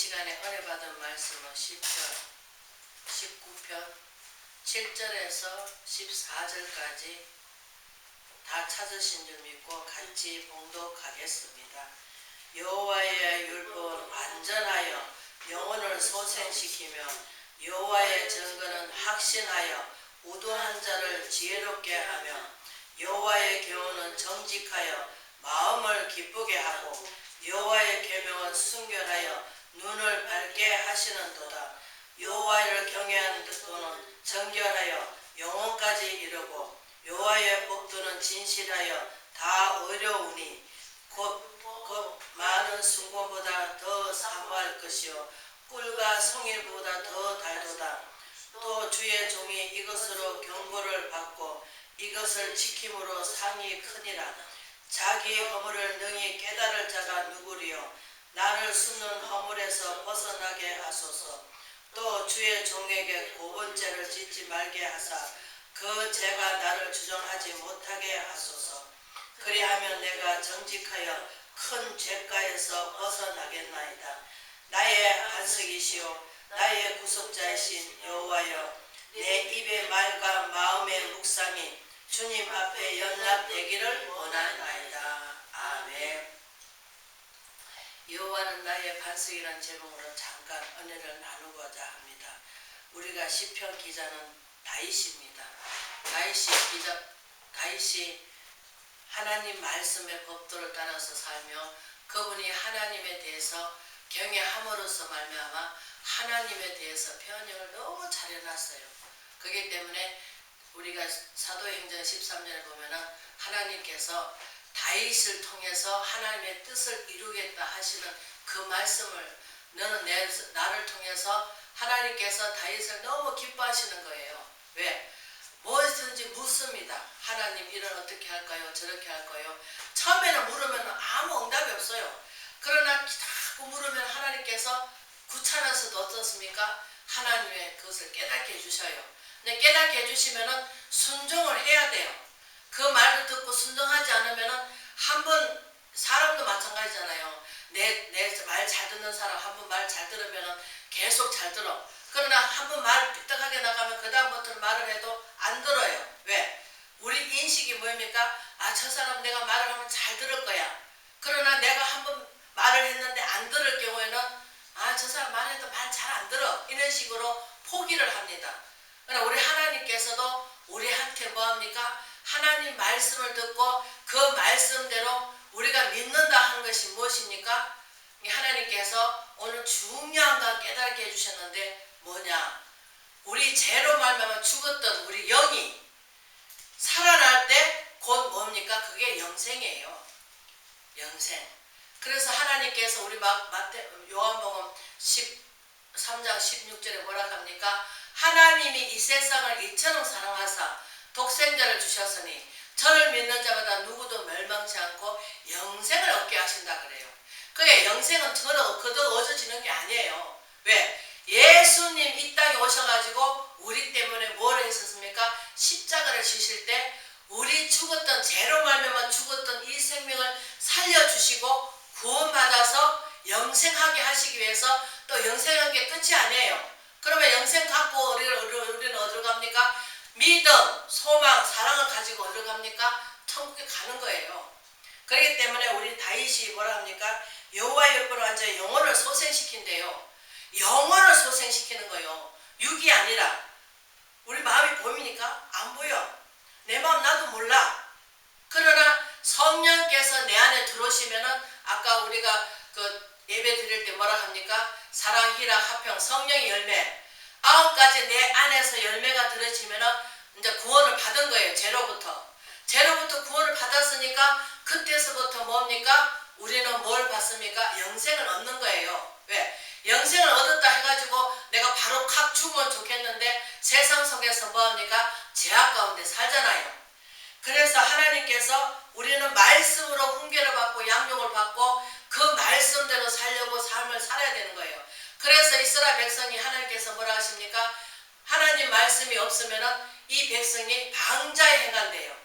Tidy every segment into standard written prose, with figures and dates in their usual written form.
시간에 은혜 받은 말씀은 시편 19편 7절에서 14절까지 다 찾으신 줄 믿고 같이 봉독하겠습니다. 여호와의 율법은 완전하여 영혼을 소생시키며 여호와의 증거는 확신하여 우둔한 자를 지혜롭게 하며 여호와의 교훈은 정직하여 마음을 기쁘게 하고 여호와의 계명은 순결하여 눈을 밝게 하시는도다. 여호와를 경외하는 도는 정결하여 영혼까지 이르고 여호와의 법도는 진실하여 다 의로우니 곧 많은 순금보다 더 사모할 것이요 꿀과 송일보다 더 달도다. 또 주의 종이 이것으로 경고를 받고 이것을 지킴으로 상이 크니라. 자기 허물을 능히 깨달을 자가 누구리요 나를 숨는 허물에서 벗어나게 하소서. 또 주의 종에게 고번죄를 짓지 말게 하사 그 죄가 나를 주정하지 못하게 하소서. 그리하면 내가 정직하여 큰 죄가에서 벗어나겠나이다. 나의 반석이시오 나의 구속자이신 여호와여, 내 입의 말과 마음의 묵상이 주님 앞에 연락되기를 원하나이다. 아멘. 여호와는 나의 반석이란 제목으로 잠깐 은혜를 나누고자 합니다. 우리가 시편 기자는 다윗입니다. 다윗이 하나님 말씀의 법도를 따라서 살며 그분이 하나님에 대해서 경외함으로써 말미암아 하나님에 대해서 변형을 너무 잘해놨어요. 그렇기 때문에 우리가 사도행전 13절에 보면은 하나님께서 다윗을 통해서 하나님의 뜻을 이루겠다 하시는 그 말씀을 너는 나를 통해서 하나님께서 다윗을 너무 기뻐하시는 거예요. 왜? 무엇이든지 묻습니다. 하나님 이런 어떻게 할까요? 저렇게 할까요? 처음에는 물으면 아무 응답이 없어요. 그러나 자꾸 물으면 하나님께서 귀찮아서도 어떻습니까? 하나님의 그것을 깨닫게 해주셔요. 근데 깨닫게 해주시면은 순종을 해야 돼요. 그 말을 듣고 순종하지 않으면은 한번 사람도 마찬가지잖아요. 내 말 잘 듣는 사람 한 번 말 잘 들으면은 계속 잘 들어. 그러나 한 번 말 삐딱하게 나가면 그 다음부터는 말을 해도 안 들어요. 왜? 우리 인식이 뭐입니까? 아, 저 사람 내가 말을 하면 잘 들을 거야. 그러나 내가 한 번 말을 했는데 안 들을 경우에는 아, 저 사람 말해도 말 잘 안 들어. 이런 식으로 포기를 합니다. 그러나 우리 하나님께서도 우리한테 뭐합니까? 하나님 말씀을 듣고 그 말씀대로 우리가 믿는다 하는 것이 무엇입니까? 하나님께서 오늘 중요한 거 깨닫게 해주셨는데 뭐냐? 우리 죄로 말미암아 죽었던 우리 영이 살아날 때 곧 뭡니까? 그게 영생이에요. 영생. 그래서 하나님께서 우리 요한복음 13장 16절에 뭐라 합니까? 하나님이 이 세상을 이처럼 사랑하사 독생자를 주셨으니 저를 믿는 자마다 누구도 멸망치 않고 영생을 얻게 하신다 그래요. 그게 영생은 그저 얻어지는 게 아니에요. 왜? 예수님 이 땅에 오셔가지고 우리 때문에 뭘 했었습니까? 십자가를 지실 때 우리 죽었던 죄로 말미암아 죽었던 이 생명을 살려주시고 구원받아서 영생하게 하시기 위해서 또 영생한 게 끝이 아니에요. 그러면 영생 갖고 우리는 어디로 갑니까? 믿음, 소망, 사랑을 가지고 어디로 갑니까? 천국에 가는 거예요. 그렇기 때문에 우리 다윗이 뭐라 합니까? 여호와의 율법을 완전히 영혼을 소생시킨대요. 영혼을 소생시키는 거예요. 육이 아니라. 우리 마음이 보입니까? 안 보여. 내 마음 나도 몰라. 그러나 성령께서 내 안에 들어오시면은 아까 우리가 그 예배 드릴 때 뭐라 합니까? 사랑, 희락, 화평, 성령의 열매 9가지 내 안에서 열매가 들어지면은 이제 구원을 받은 거예요. 죄로부터 구원을 받았으니까 그때서부터 뭡니까? 우리는 뭘 받습니까? 영생을 얻는 거예요. 왜? 영생을 얻었다 해가지고 내가 바로 칵 죽으면 좋겠는데 세상 속에서 뭐합니까? 죄악 가운데 살잖아요. 그래서 하나님께서 우리는 말씀으로 훈계를 받고 양육을 받고 그 말씀대로 살려고 삶을 살아야 되는 거예요. 그래서 이스라엘 백성이 하나님께서 뭐라 하십니까? 하나님 말씀이 없으면 이 백성이 방자에 행한대요.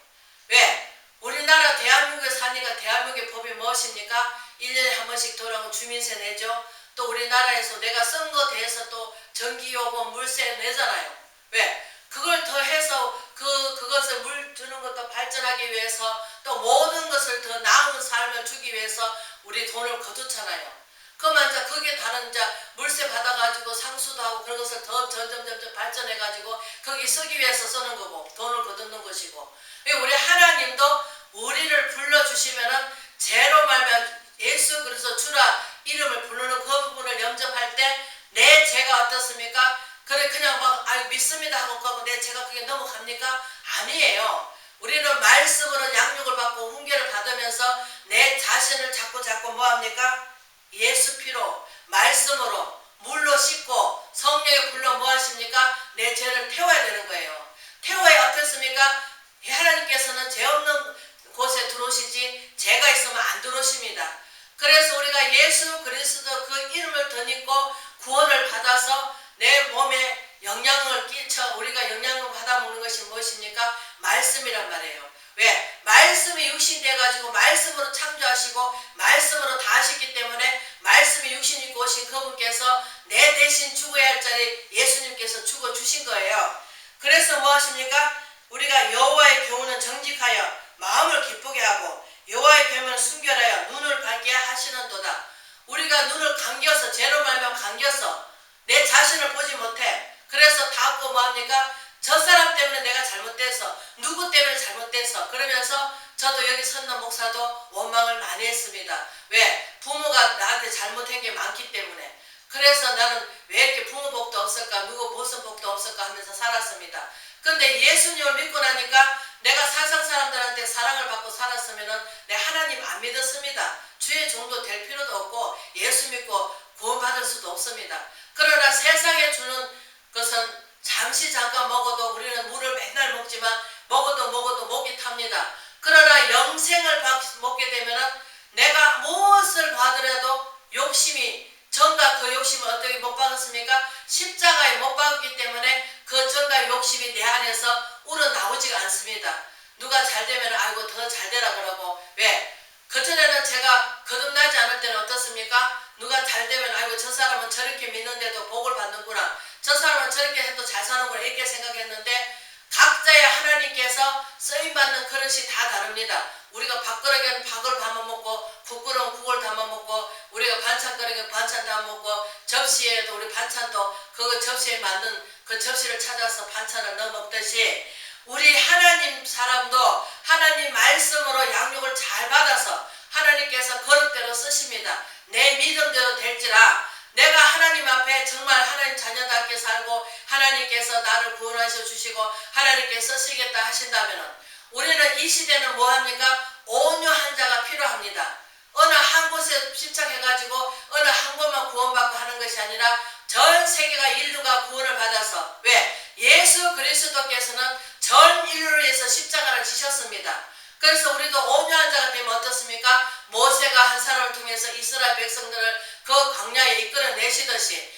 왜? 우리나라 대한민국에 사니까 대한민국의 법이 무엇입니까? 1년에 한 번씩 돌아오고 주민세 내죠. 또 우리나라에서 내가 쓴 거 대해서 또 전기요금 물세 내잖아요. 왜? 그걸 더 해서 그것을 물 주는 것도 발전하기 위해서 또 모든 것을 더 나은 삶을 주기 위해서 우리 돈을 거두잖아요. 그러면 이제 그게 다른 이제 물세 받아가지고 상수도 하고 그런 것을 더 점점 발전해가지고 거기 쓰기 위해서 쓰는 거고 돈을 거두는 것이고, 우리 하나님도 우리를 불러주시면은 죄로 말면 예수 그리스도 주라 이름을 부르는 그 부분을 영접할 때 내 죄가 어떻습니까? 그래 그냥 막 믿습니다 하고 가고 내 죄가 그게 넘어갑니까? 아니에요. 우리는 말씀으로 양육을 받고 훈계를 받으면서 내 자신을 자꾸 뭐합니까? 예수 피로 말씀으로 물로 씻고 성령의 불로 뭐하십니까? 내 죄를 태워야 되는 거예요. 태워야 어떻습니까? 하나님께서는 죄 없는 곳에 들어오시지 죄가 있으면 안 들어오십니다. 그래서 우리가 예수 그리스도 그 이름을 덧입고 구원을 받아서 내 몸에 영양을 끼쳐 우리가 영양을 받아 먹는 것이 무엇입니까? 말씀이란 말이에요. 왜? 말씀이 육신이 돼가지고 말씀으로 창조하시고 말씀으로 다 하셨기 때문에 말씀이 육신 입고 오신 그분께서 내 대신 죽어야 할 자리 예수님께서 죽어주신 거예요. 그래서 뭐 하십니까? 우리가 여호와의 교훈은 정직하여 마음을 기쁘게 하고 여호와의 계명은 순결하여 눈을 밝게 하시는도다. 우리가 눈을 감겨서 죄로 말면 감겨서 내 자신을 보지 못해. 그래서 닫고 뭐합니까? 저 사람 때문에 내가 잘못돼서 누구 때문에 잘못돼서 그러면서 저도 여기 선남 목사도 원망을 많이 했습니다. 왜? 부모가 나한테 잘못한 게 많기 때문에. 그래서 나는 왜 이렇게 부모 복도 없을까 누구 보선 복도 없을까 하면서 살았습니다. 근데 예수님을 믿고 나니까 내가 세상 사람들한테 사랑을 받고 살았으면 내 하나님 안 믿었습니다. 주의 종도 될 필요도 없고 예수 믿고 구원받을 수도 없습니다. 그러나 세상에 주는 것은 잠시 잠깐 먹어도 우리는 물을 맨날 먹지만 먹어도 목이 탑니다. 그러나 영생을 먹게 되면 내가 무엇을 받으려도 욕심이 전과 그 욕심을 어떻게 못 받았습니까? 십자가에 못 박았기 때문에 그 전과 욕심이 내 안에서 우러나오지가 않습니다. 누가 잘 되면 아이고 더 잘 되라 그러고. 왜? 그전에는 제가 거듭나지 않을 때는 어떻습니까? 누가 잘 되면 아이고 저 사람은 저렇게 믿는데도 복을 받는구나. 저 사람은 저렇게 해도 잘 사는구나 이렇게 생각했는데 각자의 하나님께서 쓰임받는 그릇이 다 다릅니다. 우리가 밥그릇에는 밥을 담아 먹고 국그릇은 국을 담아 먹고 우리가 반찬그릇에는 반찬 담아 먹고 접시에도 우리 반찬도 그 접시에 맞는 그 접시를 찾아서 반찬을 넣어 먹듯이 우리 하나님 사람도 하나님 말씀으로 양육을 잘 받아서 하나님께서 그릇대로 쓰십니다. 내 믿음대로 될지라 내가 하나님 앞에 정말 하나님 자녀답게 살고 하나님께서 나를 구원하셔 주시고 하나님께 쓰시겠다 하신다면 우리는 이 시대는 뭐합니까? 온유한 자가 필요합니다. 어느 한 곳에 집착해가지고 어느 한 곳만 구원받고 하는 것이 아니라 전 세계가 인류가 구원을 받아서 왜? 예수 그리스도께서는 전 인류를 위해서 십자가를 지셨습니다. 그래서 우리도 온유한 자가 되면 어떻습니까? 모세가 한 사람을 통해서 이스라엘 백성들을 그 광야에 이끌어내시듯이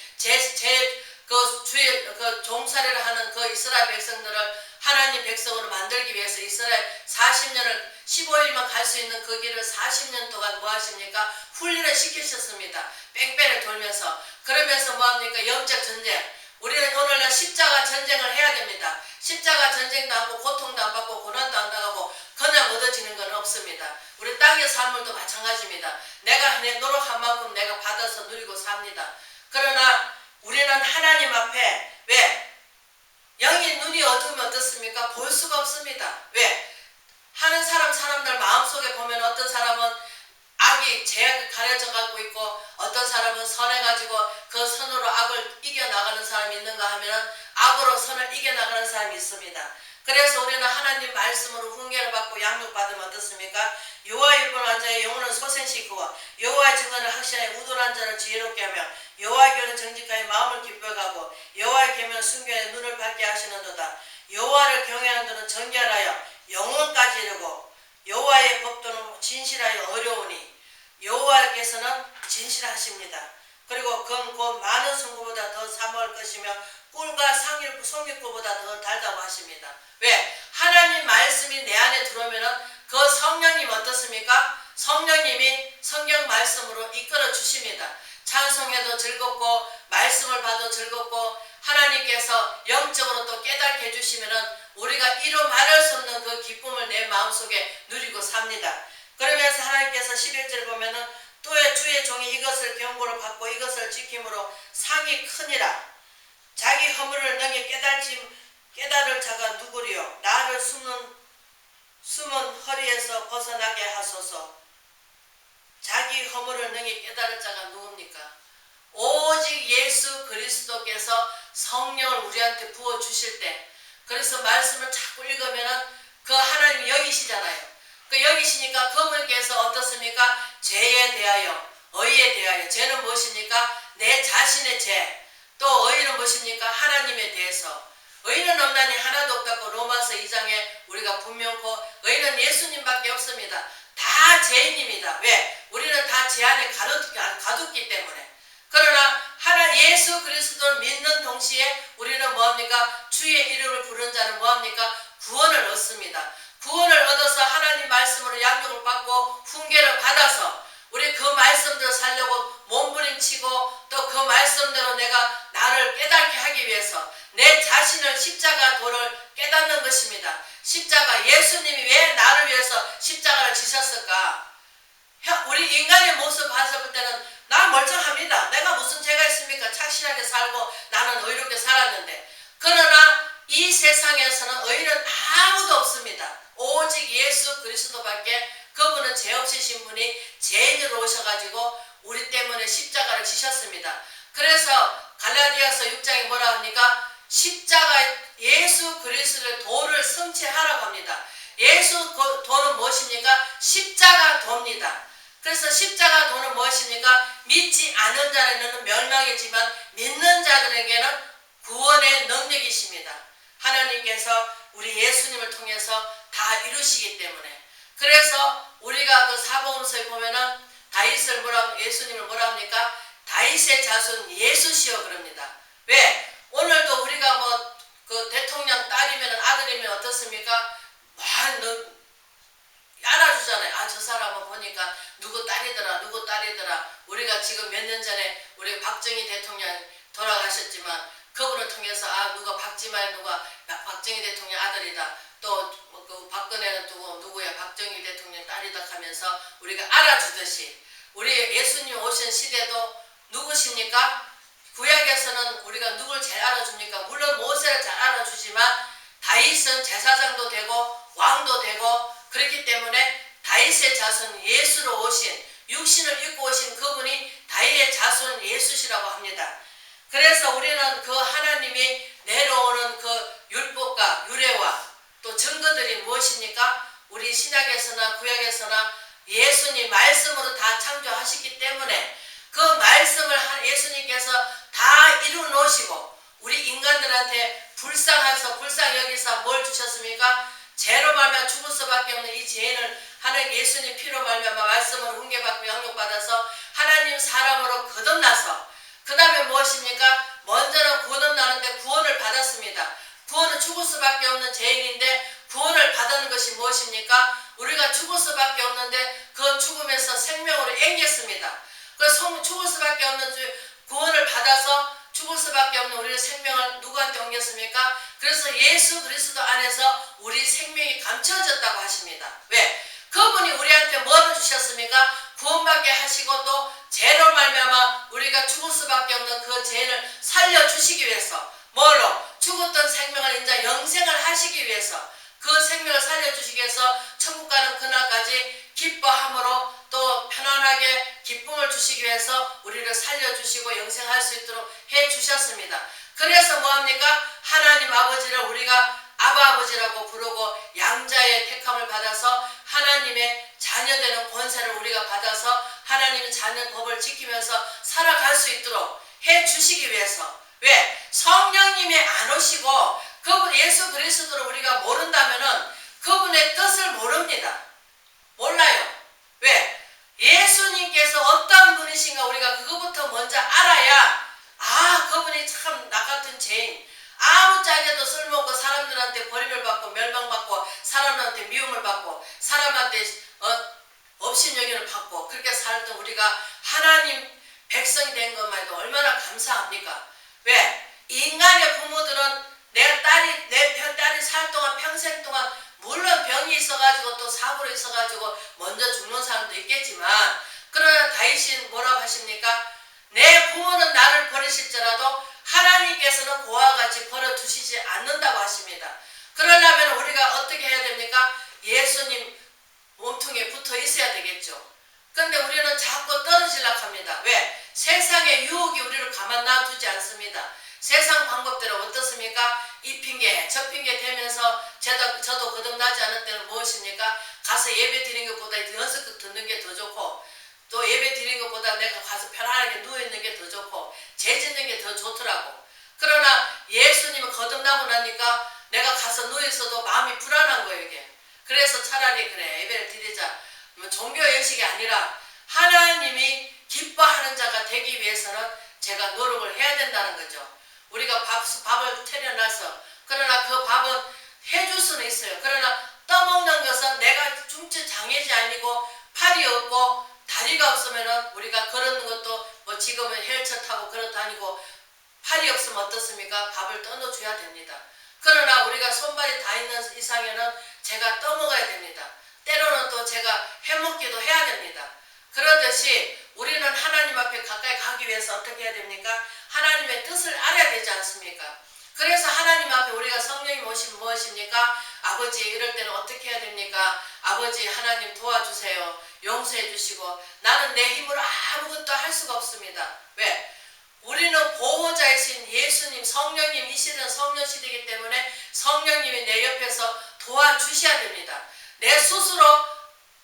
그 종살이를 하는 그 이스라엘 백성들을 하나님 백성으로 만들기 위해서 이스라엘 40년을 15일만 갈 수 있는 그 길을 40년 동안 뭐 하십니까? 훈련을 시키셨습니다. 뺑뺑을 돌면서. 그러면서 뭐 합니까? 영적 전쟁. 우리는 오늘날 십자가 전쟁을 해야 됩니다. 십자가 전쟁도 하고 고통도 안 받고 고난도 안 당하고 그냥 얻어지는 건 없습니다. 우리 땅의 삶을도 마찬가지입니다. 내가 내 노력한 만큼 내가 받아서 누리고 삽니다. 그러나 우리는 하나님 앞에 왜? 영의 눈이 어두우면 어떻습니까? 볼 수가 없습니다. 왜? 하는 사람들 마음속에 보면 어떤 사람은 악이 죄악을 가려져 가고 있고 어떤 사람은 선해가지고 그 선으로 악을 이겨나가는 사람이 있는가 하면 악으로 선을 이겨나가는 사람이 있습니다. 그래서 우리는 하나님 말씀으로 훈계를 받고 양육받으면 어떻습니까? 여호와의 율법을 자의 영혼은 소생시키고 여호와의 증언을 확신하여 우둔한 자를 지혜롭게 하며 여호와의 교훈은 정직하여 마음을 기쁘게 하고 여호와의 계명은 순결하여 눈을 밝게 하시는도다. 여호와를 경외하는 자는 정결하여 영혼까지 이르고 여호와의 법도는 진실하여 어려우니 여호와께서는 진실하십니다. 그리고 금 곧 많은 성구보다 더 사모할 것이며 꿀과 송일구보다 더 달다고 하십니다. 왜? 하나님 말씀이 내 안에 들어오면 그 성령님 어떻습니까? 성령님이 성경 말씀으로 이끌어 주십니다. 찬송에 통해도 즐겁고 말씀을 봐도 즐겁고 하나님께서 영적으로 또 깨닫게 해주시면은 우리가 이루 말할 수 없는 그 기쁨을 내 마음속에 누리고 삽니다. 그러면서 하나님께서 11절 보면은 또의 주의 종이 이것을 경고를 받고 이것을 지킴으로 상이 크니라. 자기 허물을 능히 깨달을 자가 누구리요. 나를 숨은 허리에서 벗어나게 하소서. 자기 허물을 능히 깨달을 자가 누굽니까? 오직 예수 그리스도께서 성령을 우리한테 부어주실 때, 그래서 말씀을 자꾸 읽으면은 그 하나님이 여기시잖아요. 그 여기시니까 그분께서 어떻습니까? 죄에 대하여, 의에 대하여. 죄는 무엇입니까? 내 자신의 죄. 또 의는 무엇입니까? 하나님에 대해서. 의는 없나니 하나도 없다고 로마서 2장에 우리가 분명코 의는 예수님밖에 없습니다. 다 죄인입니다. 왜? 우리는 다 죄 안에 가뒀기 때문에. 그러나 예수 그리스도를 믿는 동시에 우리는 뭐합니까? 주의 이름을 부른 자는 뭐합니까? 구원을 얻습니다. 구원을 얻어서 하나님 말씀으로 양육을 받고 훈계를 받아서 우리 그 말씀대로 살려고 몸부림치고 또 그 말씀대로 내가 나를 깨닫게 하기 위해서 내 자신을 십자가 도를 깨닫는 것입니다. 십자가, 예수님이 왜 나를 위해서 십자가를 지셨을까? 우리 인간의 모습 봤을 때는 나 멀쩡합니다. 내가 무슨 죄가 있습니까? 착실하게 살고 나는 의롭게 살았는데, 그러나 이 세상에서는 의는 아무도 없습니다. 오직 예수 그리스도밖에. 그분은 죄 없으신 분이 죄인으로 오셔가지고 우리 때문에 십자가를 지셨습니다. 그래서 갈라디아서 6장에 뭐라 합니까? 십자가, 예수 그리스도의 도를 성취하라고 합니다. 예수 도는 무엇입니까? 십자가 도입니다. 그래서 십자가 도는 무엇입니까? 믿지 않은 자에게는 멸망이지만 믿는 자들에게는 구원의 능력이십니다. 하나님께서 우리 예수님을 통해서 다 이루시기 때문에. 그래서 우리가 그 사복음서에 보면은 예수님을 뭐라 합니까? 다윗의 자손 예수시여 그럽니다. 왜? 오늘도 우리가 그 대통령 딸이면 아들이면 어떻습니까? 알아주잖아요. 아, 저 사람은 보니까 누구 딸이더라. 우리가 지금 몇 년 전에 우리 박정희 대통령 돌아가셨지만 그분을 통해서 누가 박정희 대통령 아들이다. 또 그 박근혜는 누구야? 박정희 대통령 딸이다 하면서 우리가 알아주듯이 우리 예수님 오신 시대도 누구십니까? 구약에서는 우리가 누굴 잘 알아줍니까? 물론 모세를 잘 알아주지만 다윗은 제사장도 되고 왕도 되고 그렇기 때문에 다윗의 자손 예수로 오신, 육신을 입고 오신 그분이 다윗의 자손 예수시라고 합니다. 그래서 우리는 그 하나님이 내려오는 그 율법과 유래와 또 증거들이 무엇입니까? 우리 신약에서나 구약에서나 예수님 말씀으로 다 창조하셨기 때문에 그 말씀을 예수님께서 다 이루 놓으시고 우리 인간들한테 불쌍 여기서 뭘 주셨습니까? 죄로 말미암아 죽을 수밖에 없는 이 죄인을 하나님 예수님 피로 말미암아 말씀으로 훈계받고 양육받아서 하나님 사람으로 거듭나서 그 다음에 무엇입니까? 먼저는 거듭나는데 구원을 받았습니다. 구원은 죽을 수밖에 없는 죄인인데 구원을 받는 것이 무엇입니까? 우리가 죽을 수밖에 없는데 그 죽음에서 생명으로 앵겼습니다. 그래서 죽을 수밖에 없는 구원을 받아서 죽을 수밖에 없는 우리의 생명을 누구한테 옮겼습니까? 그래서 예수 그리스도 안에서 우리 생명이 감춰졌다고 하십니다. 왜? 그분이 우리한테 뭐를 주셨습니까? 구원받게 하시고 또 죄로 말미암아 우리가 죽을 수밖에 없는 그 죄를 살려주시기 위해서 뭘로? 죽었던 생명을 이제 영생을 하시기 위해서 그 생명을 살려주시기 위해서 천국 가는 그날까지 기뻐함으로 또 편안하게 기쁨을 주시기 위해서 우리를 살려주시고 영생할 수 있도록 해주셨습니다. 그래서 뭐합니까? 하나님 아버지를 우리가 아바 아버지라고 부르고 양자의 택함을 받아서 하나님의 자녀되는 권세를 우리가 받아서 하나님의 자녀 법을 지키면서 살아갈 수 있도록 해주시기 위해서. 왜? 성령님이 안 오시고 그분 예수 그리스도를 우리가 모른다면은 그분의 뜻을 모릅니다. 몰라요. 왜? 예수님께서 어떤 분이신가 우리가 그것부터 먼저 알아야 그분이 참 나 같은 죄인 아무짝에도 쓸모없고 사람들한테 버림을 받고 멸망받고 사람한테 미움을 받고 사람한테 업신여김을 받고 그렇게 살던 우리가 하나님 백성이 된 것만 해도 얼마나 감사합니까? 왜? 인간의 부모들은 내 딸이 살 동안 평생 동안 물론 병이 있어가지고 또 사고로 있어가지고 먼저 죽는 사람도 있겠지만 그러나 다윗은 뭐라고 하십니까? 내 부모는 나를 버리실지라도 하나님께서는 그와 같이 버려두시지 않는다고 하십니다. 그러려면 우리가 어떻게 해야 됩니까? 예수님 몸통에 붙어 있어야 되겠죠. 그런데 우리는 자꾸 떨어지려고 합니다. 왜? 세상의 유혹이 우리를 가만 놔두지 않습니다. 세상 방법대로 어떻습니까? 이 핑계 저 핑계 대면서 저도 거듭나지 않을 때는 무엇입니까? 가서 예배 드리는 것보다 연습 듣는 게 더 좋고 또 예배 드리는 것보다 내가 가서 편안하게 누워있는 게 더 좋고 죄 짓는 게 더 좋더라고. 그러나 예수님은 거듭나고 나니까 내가 가서 누워있어도 마음이 불안한 거예요 이게. 그래서 차라리 그래 예배를 드리자. 종교 의식이 아니라 하나님이 기뻐하는 자가 되기 위해서는 제가 노력을 해야 된다는 거죠. 우리가 밥을 차려놔서 그러나 그 밥은 해줄 수는 있어요. 그러나 떠먹는 것은 내가 중증 장애지 아니고 팔이 없고 다리가 없으면은 우리가 걸었는 것도 뭐 지금은 헬차 타고 걸어 다니고 팔이 없으면 어떻습니까? 밥을 떠넣어줘야 됩니다. 그러나 우리가 손발이 다 있는 이상에는 제가 떠먹어야 됩니다. 때로는 또 제가 해먹기도 해야 됩니다. 그러듯이 우리는 하나님 앞에 가까이 가기 위해서 어떻게 해야 됩니까? 하나님의 뜻을 알아야 되지 않습니까? 그래서 하나님 앞에 우리가 성령이 오시면 무엇입니까? 아버지 이럴 때는 어떻게 해야 됩니까? 아버지 하나님 도와주세요. 용서해 주시고 나는 내 힘으로 아무것도 할 수가 없습니다. 왜? 우리는 보호자이신 예수님 성령님 이 시대는 성령시대이기 때문에 성령님이 내 옆에서 도와주셔야 됩니다. 내 스스로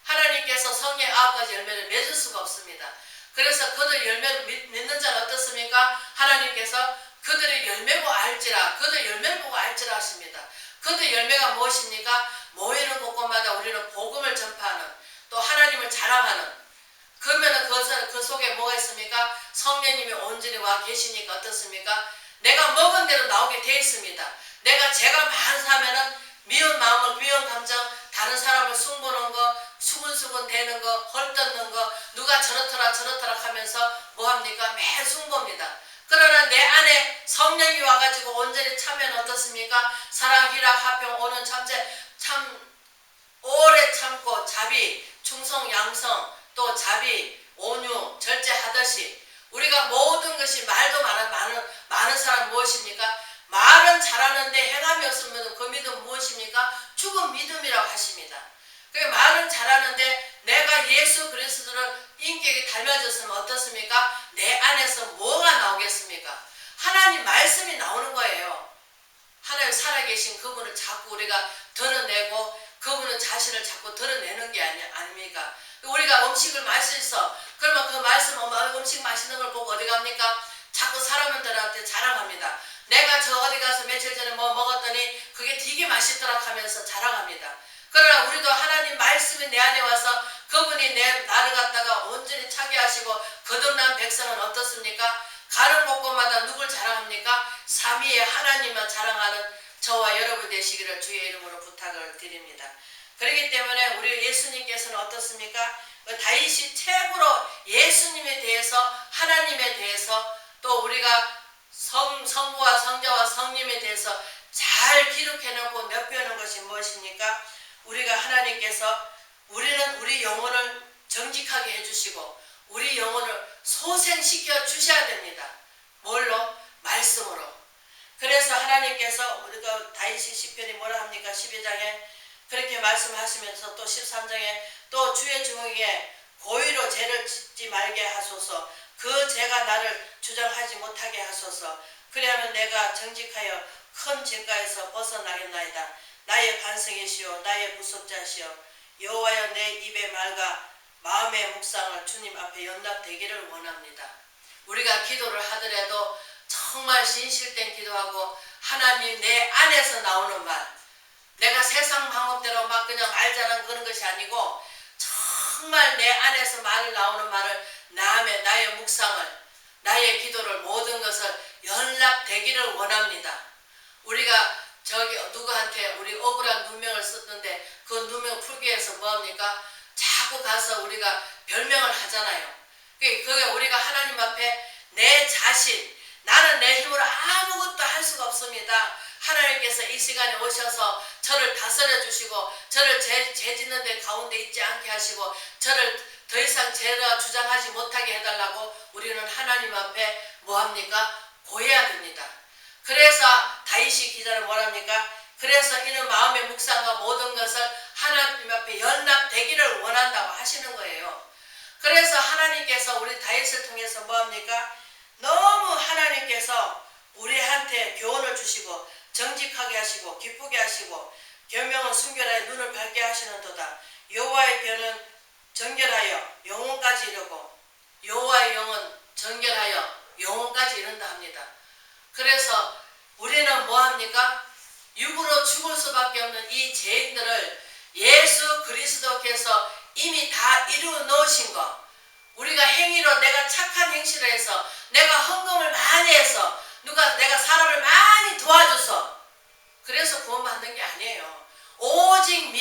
하나님께서 성의 9가지 열매를 맺을 수가 없습니다. 그래서 그들 열매를 맺는 자는 어떻습니까? 하나님께서 그들의 열매 보고 알지라 그들 열매를 보고 알지라 하십니다. 그들 열매가 무엇입니까? 모이는 곳곳마다 우리는 복음을 전파하는 또 하나님을 자랑하는 그러면 그 속에 뭐가 있습니까? 성령님이 온전히 와 계시니까 어떻습니까? 내가 먹은 대로 나오게 돼 있습니다. 내가 죄가 많사면은 미운 마음을 미운 감정 다른 사람을 숭보는 거 수근수근 대는 거 헐뜯는 거 누가 저렇더라 하면서 뭐합니까? 매일 숭보입니다. 그러나 내 안에 성령이 와가지고 온전히 차면 어떻습니까? 사랑, 희락, 화평, 오는 참제 참 오래 참고 자비, 충성, 양성 또 자비, 온유, 절제하듯이 우리가 모든 것이 말도 많은 사람 무엇입니까? 말은 잘하는데 행함이 없으면 그 믿음 무엇입니까? 죽은 믿음이라고 하십니다. 말은 잘하는데 내가 예수 그리스도를 인격이 닮아졌으면 어떻습니까? 내 안에서 뭐가 나오겠습니까? 하나님 말씀이 나오는 거예요. 하나님 살아계신 그분을 자꾸 우리가 드러내고 그분은 자신을 자꾸 드러내는 게 아닙니까? 우리가 음식을 맛있어. 그러면 그 말씀 음식 맛있는 걸 보고 어디 갑니까? 자꾸 사람들한테 자랑합니다. 내가 저 어디 가서 며칠 전에 뭐 먹었더니 그게 되게 맛있더라 하면서 자랑합니다. 그러나 우리도 하나님 말씀이 내 안에 와서 그분이 나를 갖다가 온전히 차게 하시고 거듭난 백성은 어떻습니까? 가는 곳곳마다 누굴 자랑합니까? 삼위의 하나님만 자랑하는 저와 여러분 되시기를 주의 이름으로 부탁을 드립니다. 그렇기 때문에 우리 예수님께서는 어떻습니까? 다윗이 최고로 예수님에 대해서 하나님에 대해서 또 우리가 성부와 성자와 성님에 대해서 잘 기록해놓고 엿보는 것이 무엇입니까? 우리가 하나님께서 우리는 우리 영혼을 정직하게 해주시고 우리 영혼을 소생시켜 주셔야 됩니다. 뭘로? 말씀으로. 그래서 하나님께서 우리가 다윗이 시편이 뭐라 합니까? 12장에 그렇게 말씀하시면서 또 13장에 또 주의 증오에 고의로 죄를 짓지 말게 하소서. 그 죄가 나를 주장하지 못하게 하소서. 그리하면 내가 정직하여 큰 죄가에서 벗어나겠나이다. 나의 반성이시오 나의 구속자시오. 여호와여 내 입의 말과 마음의 묵상을 주님 앞에 연답되기를 원합니다. 우리가 기도를 하더라도 정말 진실된 기도하고 하나님 내 안에서 나오는 말 내가 세상 방법대로 막 그냥 알자는 그런 것이 아니고 정말 내 안에서 나오는 말을 나의 묵상을 나의 기도를 모든 것을 연락되기를 원합니다. 우리가 누구한테 우리 억울한 누명을 썼는데 그 누명 풀기 위해서 뭐합니까? 자꾸 가서 우리가 별명을 하잖아요. 그게 우리가 하나님 앞에 내 자신, 나는 내 힘으로 아무것도 할 수가 없습니다. 하나님께서 이 시간에 오셔서 저를 다스려 주시고 저를 죄 짓는 데 가운데 있지 않게 하시고 저를 더 이상 죄가 주장하지 못하게 해달라고 우리는 하나님 앞에 뭐합니까? 고해야 됩니다. 그래서 다윗이 기자는 뭐랍니까? 그래서 이는 마음의 묵상과 모든 것을 하나님 앞에 연락되기를 원한다고 하시는 거예요. 그래서 하나님께서 우리 다윗을 통해서 뭐합니까? 너무 하나님께서 우리한테 교훈을 주시고 정직하게 하시고 기쁘게 하시고 계명은 순결하여 눈을 밝게 하시는도다. 여호와의 궤는 정결하여 영혼까지 이르고 여호와의 영은 정결하여 영혼까지 이른다 합니다. 그래서 우리는 뭐합니까? 육으로 죽을 수밖에 없는 이 죄인들을 예수 그리스도께서 이미 다 이루어 놓으신 것, 우리가 행위로 내가 착한 행실을 해서 내가 헌금을 많이 해서 내가 사람을 많이 도와줘서 그래서 구원받는 게 아니에요. 오직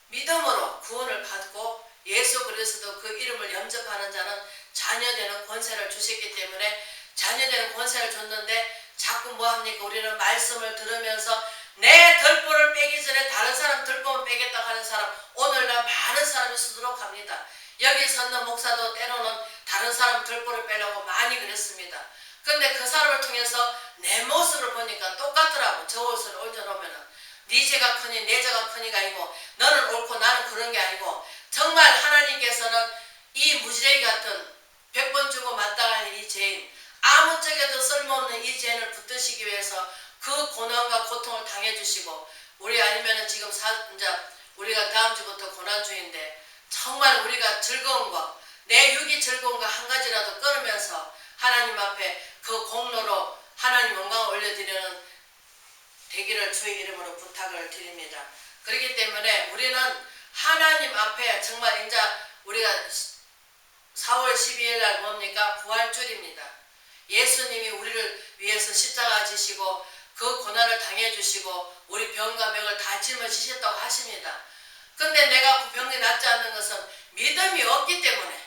믿음으로 구원을 받고 예수 그리스도 그 이름을 영접하는 자는 자녀되는 권세를 주셨기 때문에 자녀되는 권세를 줬는데 자꾸 뭐합니까? 우리는 말씀을 들으면서 내 덜보를 빼기 전에 다른 사람 덜보만 빼겠다고 하는 사람 오늘날 많은 사람이 수두룩 합니다. 여기 섰는 목사도 때로는 다른 사람 덜보를 빼려고 많이 그랬습니다. 근데 그 사람을 통해서 내 모습을 보니까 똑같더라고. 저 옷을 올려놓으면은 네 죄가 크니 내 죄가 크니가 아니고 너는 옳고 나는 그런 게 아니고 정말 하나님께서는 이 무지레기 같은 100번 주고 마땅한 이 죄인 아무짝에도 쓸모없는 이 죄인을 붙드시기 위해서 그 고난과 고통을 당해주시고 우리 아니면은 지금 이제 우리가 다음 주부터 고난주인데 정말 우리가 즐거운 거 내 육이 즐거운 거 한 가지라도 끊으면서 하나님 앞에 그 공로로 하나님 영광을 올려드리는 되기를 주의 이름으로 부탁을 드립니다. 그렇기 때문에 우리는 하나님 앞에 정말 이제 우리가 4월 12일 날 뭡니까? 부활주일입니다. 예수님이 우리를 위해서 십자가 지시고 그 고난을 당해주시고 우리 병과 병을 다 짊어지셨다고 하십니다. 근데 내가 그 병이 낫지 않는 것은 믿음이 없기 때문에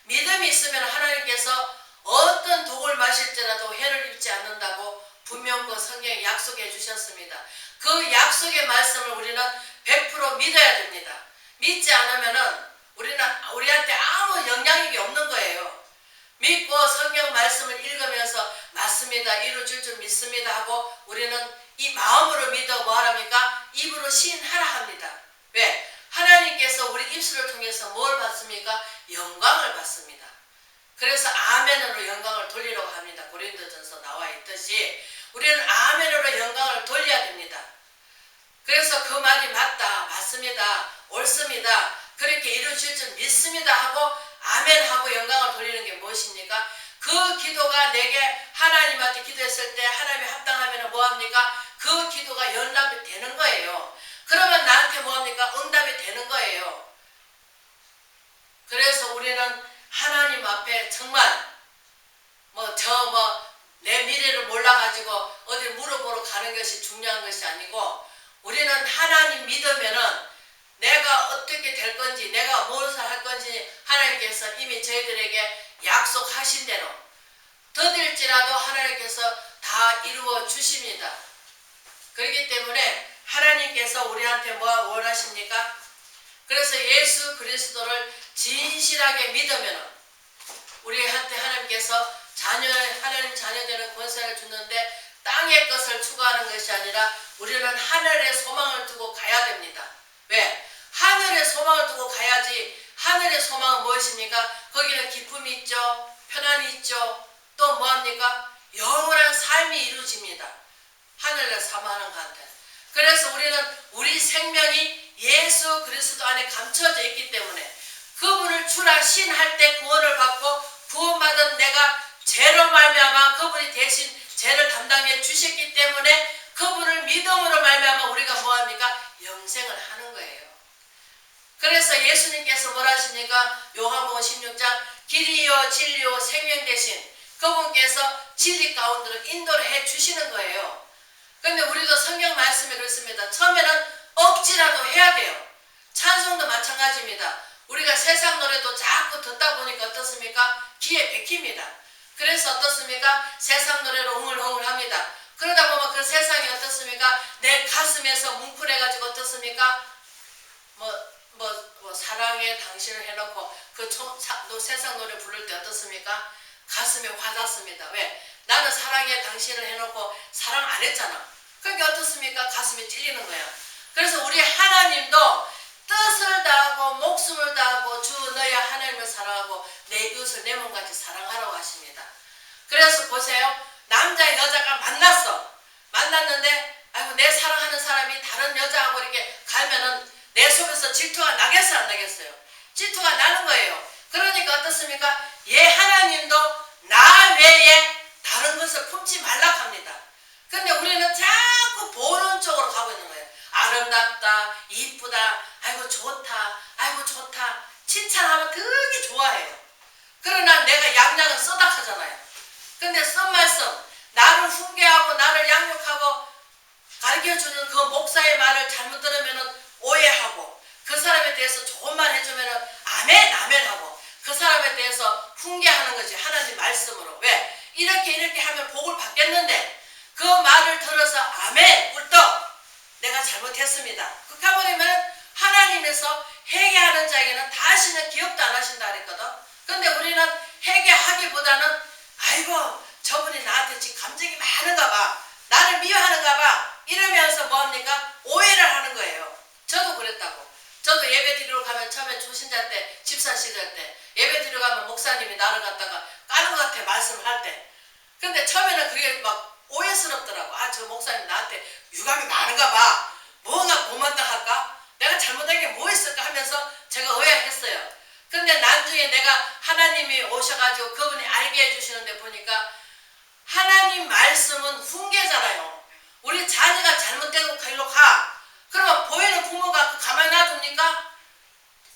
믿음이 있으면 하나님께서 어떤 독을 마실지라도 해를 입지 않는다고 분명 그 성경에 약속해 주셨습니다. 그 약속의 말씀을 우리는 100% 믿어야 됩니다. 믿지 않으면은 우리한테 아무 영향력이 없는 거예요. 믿고 성경 말씀을 읽으면서 맞습니다. 이루어질 줄 믿습니다 하고 우리는 이 마음으로 믿어 뭐하랍니까? 입으로 시인하라 합니다. 왜? 하나님께서 우리 입술을 통해서 뭘 받습니까? 영광을 받습니다. 그래서 아멘으로 영광을 돌리라고 합니다. 고린도전서 나와 있듯이 우리는 아멘으로 영광을 돌려야 됩니다. 그래서 그 말이 맞다, 맞습니다, 옳습니다, 그렇게 이루어질 줄 믿습니다 하고 아멘하고 영광을 돌리는 게 무엇입니까? 그 기도가 내게 하나님한테 기도했을 때 하나님이 합당하면 뭐합니까? 그 기도가 연락이 되는 거예요. 그러면 나한테 뭐합니까? 응답이 되는 거예요. 그래서 우리는 하나님 앞에 정말 내 미래를 몰라가지고 어디 물어보러 가는 것이 중요한 것이 아니고 우리는 하나님 믿으면은 내가 어떻게 될 건지 내가 무엇을 할 건지 하나님께서 이미 저희들에게 약속하신 대로 더딜지라도 하나님께서 다 이루어 주십니다. 그렇기 때문에 하나님께서 우리한테 뭐 원하십니까? 그래서 예수 그리스도를 진실하게 믿으면 우리한테 하나님께서 하나님 자녀 되는 권세를 주는데 땅의 것을 추구하는 것이 아니라 우리는 하늘의 소망을 두고 가야 됩니다. 왜? 하늘의 소망을 두고 가야지. 하늘의 소망은 무엇입니까? 거기는 기쁨이 있죠. 편안이 있죠. 또 뭐합니까? 영원한 삶이 이루어집니다. 하늘을 사모하는 가운데. 그래서 우리는 우리 생명이 예수 그리스도 안에 감춰져 있기 때문에 그분을 주라 신할 때 구원을 받고 구원받은 내가 죄로 말미암아 그분이 대신 죄를 담당해 주셨기 때문에 그분을 믿음으로 말미암아 우리가 뭐합니까? 영생을 하는 거예요. 그래서 예수님께서 뭐라 하십니까? 요한복음 16장 길이요 진리요 생명 되신 그분께서 진리 가운데로 인도를 해 주시는 거예요. 그런데 우리도 성경 말씀에 그렇습니다. 처음에는 억지라도 해야 돼요. 찬송도 마찬가지입니다. 우리가 세상 노래도 자꾸 듣다 보니까 어떻습니까? 귀에 백힙니다. 그래서 어떻습니까? 세상 노래로 웅을웅을합니다. 그러다 보면 그 세상이 어떻습니까? 내 가슴에서 뭉클해가지고 어떻습니까? 사랑해 당신을 해놓고 세상 노래 부를 때 어떻습니까? 가슴에 와닿습니다. 왜? 나는 사랑해 당신을 해놓고 사랑 안 했잖아. 그러니까 어떻습니까? 가슴이 찔리는 거야. 그래서 우리 하나님도 뜻을 다하고 목숨을 다하고 주 너의 하나님을 사랑하고 내 이웃을 내 몸같이 사랑하라고 하십니다. 그래서 보세요. 남자 여자가 만났는데 아이고 내 사랑하는 사람이 다른 여자하고 이렇게 가면은 내 속에서 질투가 나겠어요 안 나겠어요? 질투가 나는 거예요. 그러니까 어떻습니까? 하나님도 나 외에 다른 것을 품지 말라 합니다. 근데 우리는 자꾸 보는 쪽으로 가고 있는 거예요. 아름답다, 이쁘다, 아이고 좋다, 아이고 좋다. 칭찬하면 되게 좋아해요. 그러나 내가 양약은 써닥하잖아요. 근데 쓴 말씀, 나를 훈계하고 나를 양육하고 가르쳐주는 그 목사의 말을 잘못 들으면 오해하고 그 사람에 대해서 좋은 말 해주면 아멘 아멘 하고 그 사람에 대해서 훈계하는 거지. 하나님 말씀으로. 왜? 이렇게 하면 복을 받겠는데 그 말을 들어서 아멘 꿀떡 내가 잘못했습니다. 그렇게 해버리면 하나님에서 회개하는 자에게는 다시는 기억도 안 하신다 그랬거든. 근데 우리는 회개하기보다는 아이고 저분이 나한테 지금 감정이 많은가 봐, 나를 미워하는가 봐 이러면서 뭐합니까? 오해를 하는 거예요. 저도 그랬다고. 저도 예배 드리러 가면 처음에 초신자 때 집사 시절 때 예배 드리러 가면 목사님이 나를 갖다가 까는 것 같아 말씀을 할 때. 근데 처음에는 그게 막 오해스럽더라고. 아 저 목사님 나한테 유감이 많은가 봐, 뭔가 못마땅할까, 내가 잘못한 게 뭐 있을까 하면서 제가 오해했어요. 근데 나중에 내가 하나님이 오셔가지고 그분이 알게 해주시는데 보니까 하나님 말씀은 훈계잖아요. 우리 자녀가 잘못되고 길로 가. 그러면 보이는 부모가 가만히 놔둡니까?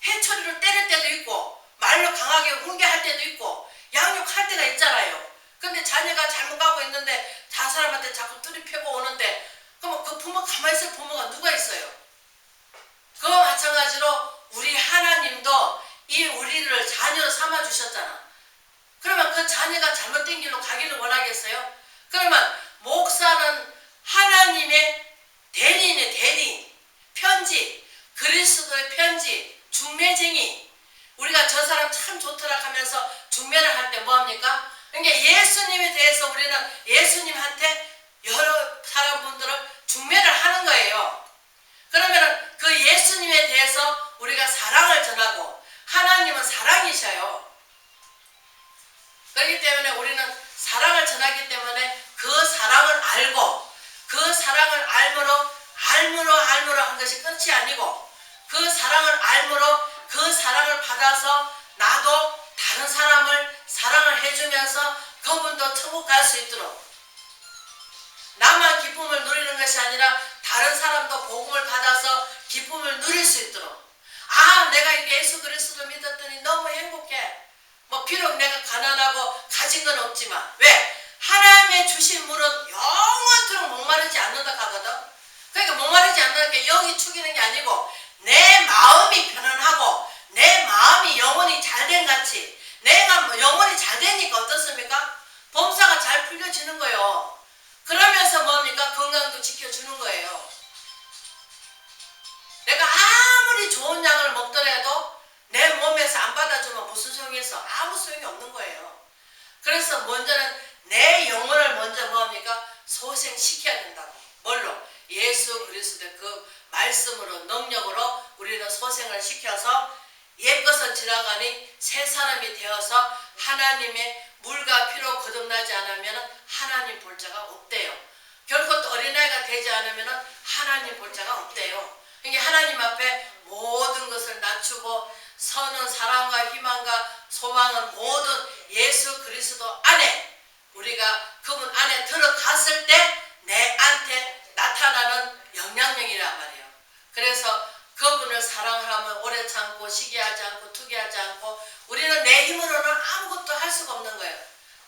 해초리로 때릴 때도 있고 말로 강하게 훈계할 때도 있고 양육할 때가 있잖아요. 근데 자녀가 잘못 가고 있는데 다 사람한테 자꾸 뚜리 펴고 오는데 그럼 그 부모 가만히 있을 부모가 누가 있어요? 그와 마찬가지로 우리 하나님도 이 우리를 자녀로 삼아주셨잖아. 그러면 그 자녀가 잘못된 길로 가기를 원하겠어요? 그러면 목사는 하나님의 대리인의 대리인, 편지, 그리스도의 편지, 중매쟁이. 우리가 저 사람 참 좋더라 하면서 중매를 할 때 뭐합니까? 그러니까 예수님에 대해서 우리는 예수님한테 여러 사람분들을 중매를 하는 거예요. 그러면 그 예수님에 대해서 우리가 사랑을 전하고 하나님은 사랑이셔요. 그렇기 때문에 우리는 사랑을 전하기 때문에 그 사랑을 알고 그 사랑을 알므로 한 것이 끝이 아니고 그 사랑을 알므로 그 사랑을 받아서 나도 다른 사람을 사랑을 해주면서 그분도 천국 갈 수 있도록 나만 기쁨을 누리는 것이 아니라 다른 사람도 복음을 받아서 기쁨을 누릴 수 있도록. 아 내가 이게 예수 그리스도를 믿었더니 너무 행복해. 뭐 비록 내가 가난하고 가진 건 없지만 왜? 하나님의 주신 물은 영원토록 목마르지 않는다 하거든. 그러니까 목마르지 않는다는 게 영이 축이는 게 아니고 내 마음이 편안하고 내 마음이 영혼이 잘된 같이 내가 영혼이 잘 되니까 어떻습니까? 범사가 잘 풀려지는 거예요. 그러면서 뭡니까? 건강도 지켜주는 거예요. 내가 아무리 좋은 약을 먹더라도 내 몸에서 안 받아주면 무슨 소용이 있어? 아무 소용이 없는 거예요. 그래서 먼저는 내 영혼을 먼저 뭐합니까? 소생시켜야 된다고. 뭘로? 예수 그리스도의 그 말씀으로 능력으로 우리는 소생을 시켜서 옛것은 지나가니 새 사람이 되어서 하나님의 물과 피로 거듭나지 않으면 하나님 볼 자가 없대요. 결코 또 어린아이가 되지 않으면 하나님 볼 자가 없대요. 그러니까 하나님 앞에 모든 것을 낮추고 선은 사랑과 희망과 소망은 모든 예수 그리스도 안에 우리가 그분 안에 들어갔을 때 내한테 나타나는 영향력이란 말이에요. 그래서 그분을 사랑하면 오래 참고 시기하지 않고 투기하지 않고 우리는 내 힘으로는 아무것도 할 수가 없는 거예요.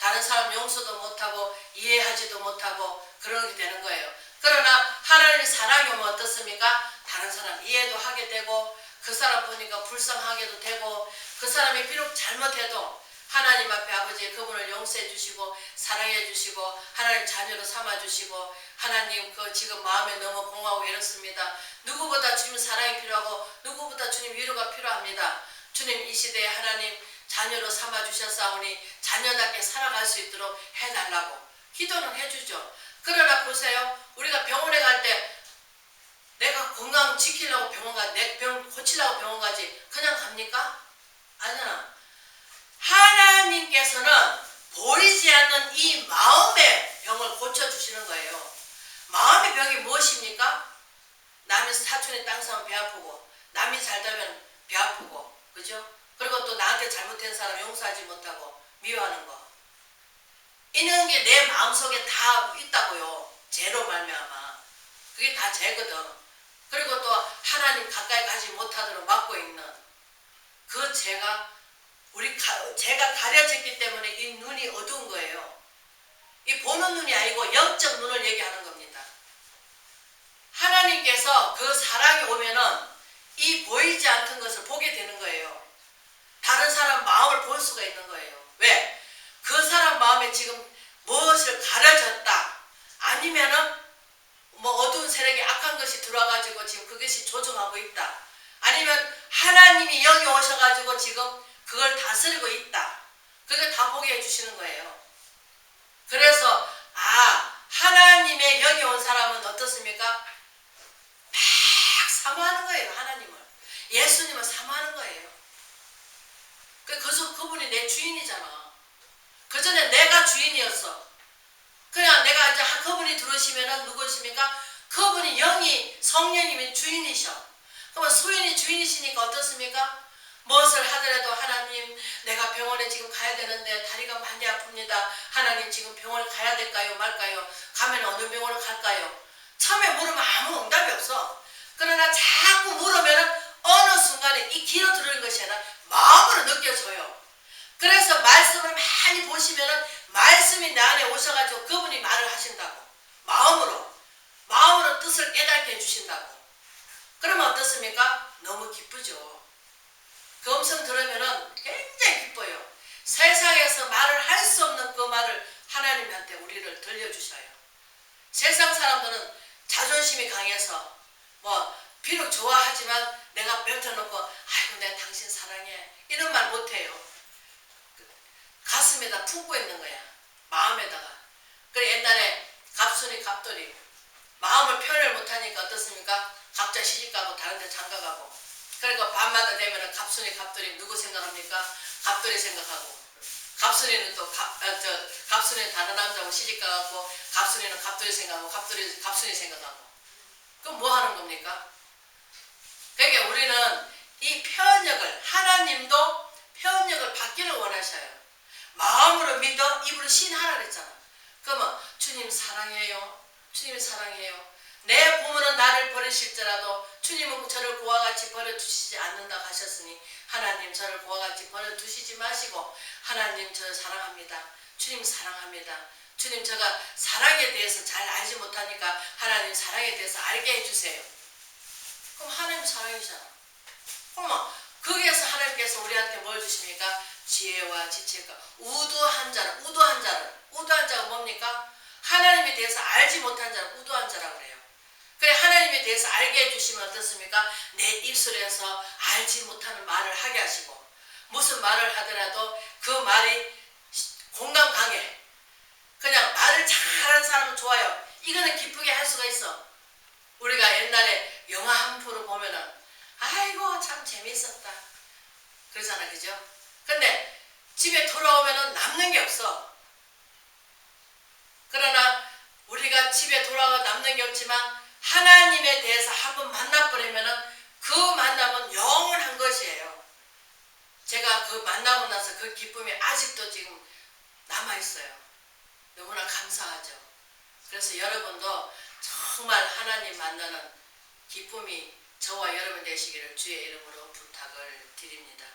다른 사람 용서도 못하고 이해하지도 못하고 그러게 되는 거예요. 그러나 하나님의 사랑이 오면 어떻습니까? 다른 사람 이해도 하게 되고 그 사람 보니까 불쌍하게도 되고 그 사람이 비록 잘못해도 하나님 앞에 아버지 그분을 용서해 주시고 사랑해 주시고 하나님 자녀로 삼아 주시고 하나님 그 지금 마음에 너무 공허하고 이렇습니다. 누구보다 주님 사랑이 필요하고 누구보다 주님 위로가 필요합니다. 주님 이 시대에 하나님 자녀로 삼아 주셨사오니 자녀답게 살아갈 수 있도록 해달라고 기도는 해주죠. 그러나 보세요. 우리가 병원에 갈 때 내가 건강 지키려고 병원 가, 내 병 고치려고 병원 가지 그냥 갑니까? 아니잖아. 하나님께서는 보이지 않는 이 마음의 병을 고쳐주시는 거예요. 마음의 병이 무엇입니까? 남이 사촌의 땅 사면 배 아프고 남이 잘되면 배 아프고 그죠? 그리고 또 나한테 잘못된 사람 용서하지 못하고 미워하는 거. 이런 게 내 마음속에 다 있다고요. 죄로 말미암아. 그게 다 죄거든. 그리고 또 하나님 가까이 가지 못하도록 막고 있는 그 죄가 죄가 가려졌기 때문에 이 눈이 어두운 거예요. 이 보는 눈이 아니고 영적 눈을 얘기하는 겁니다. 하나님께서 그 사랑이 오면은 이 보이지 않던 것을 보게 되는 거예요. 다른 사람 마음을 볼 수가 있는 거예요. 왜? 그 사람 마음에 지금 무엇을 가려졌다. 아니면은 뭐 어두운 세력이 악한 것이 들어와가지고 지금 그것이 조종하고 있다. 아니면 하나님이 여기 오셔가지고 지금 그걸 다스리고 있다. 그걸 다 보게 해주시는 거예요. 그래서 하나님의 여기 온 사람은 어떻습니까? 막 사모하는 거예요. 하나님을. 예수님을 사모하는 거예요. 그분이 내 주인이잖아. 그 전에 내가 주인이었어. 그냥 내가 이제 그분이 들어오시면은 누구십니까? 그분이 영이 성령님이 주인이셔. 그러면 소인이 주인이시니까 어떻습니까? 무엇을 하더라도 하나님 내가 병원에 지금 가야 되는데 다리가 많이 아픕니다. 하나님 지금 병원에 가야 될까요 말까요? 가면 어느 병원을 갈까요? 처음에 물으면 아무 응답이 없어. 그러나 자꾸 물으면 어느 순간에 이 귀로 들을 것이 아니라 마음으로 느껴져요. 그래서 말씀을 많이 보시면은 말씀이 내 안에 오셔가지고 그분이 말을 하신다고. 마음으로 뜻을 깨닫게 해주신다고. 그러면 어떻습니까? 너무 기쁘죠. 그 음성 들으면은 굉장히 기뻐요. 세상에서 말을 할 수 없는 그 말을 하나님한테 우리를 들려주셔요. 세상 사람들은 자존심이 강해서 비록 좋아하지만 내가 뱉어놓고 아이고 내가 당신 사랑해 이런 말 못해요. 가슴에다 품고 있는 거야. 마음에다가. 그래 옛날에 갑순이 갑돌이 마음을 표현을 못하니까 어떻습니까? 각자 시집가고 다른 데 장가가고 그러니까 밤마다 되면은 갑순이 갑돌이 누구 생각합니까? 갑돌이 생각하고 갑순이는 또 갑순이는 다른 남자하고 시집가고 갑순이는 갑돌이 생각하고 갑순이 생각하고 그럼 뭐 하는 겁니까? 그러니까 우리는 이 표현력을 하나님도 표현력을 받기를 원하셔요. 마음으로 믿어 입으로 신하라 그랬잖아. 그러면 주님 사랑해요. 주님 사랑해요. 내 부모는 나를 버리실지라도 주님은 저를 그와 같이 버려두시지 않는다 하셨으니 하나님 저를 그와 같이 버려두시지 마시고 하나님 저를 사랑합니다. 주님 사랑합니다. 주님 제가 사랑에 대해서 잘 알지 못하니까 하나님 사랑에 대해서 알게 해주세요. 그럼 하나님 사랑이잖아. 그러면 거기에서 하나님께서 우리한테 뭘 주십니까? 지혜와 지책과 우두한 자가 뭡니까? 하나님에 대해서 알지 못한 자는 우두한 자라고 그래요. 그래 하나님에 대해서 알게 해주시면 어떻습니까? 내 입술에서 알지 못하는 말을 하게 하시고 무슨 말을 하더라도 그 말이 공감 강해. 그냥 말을 잘하는 사람은 좋아요. 이거는 기쁘게 할 수가 있어. 우리가 옛날에 영화 한 프로 보면은 아이고 참 재밌었다 그러잖아. 그죠? 근데 집에 돌아오면은 남는 게 없어. 그러나 우리가 집에 돌아와 남는 게 없지만 하나님에 대해서 한번 만나버리면은 그 만남은 영원한 것이에요. 제가 그 만나고 나서 그 기쁨이 아직도 지금 남아있어요. 너무나 감사하죠. 그래서 여러분도 정말 하나님 만나는 기쁨이 저와 여러분 되시기를 주의 이름으로 부탁을 드립니다.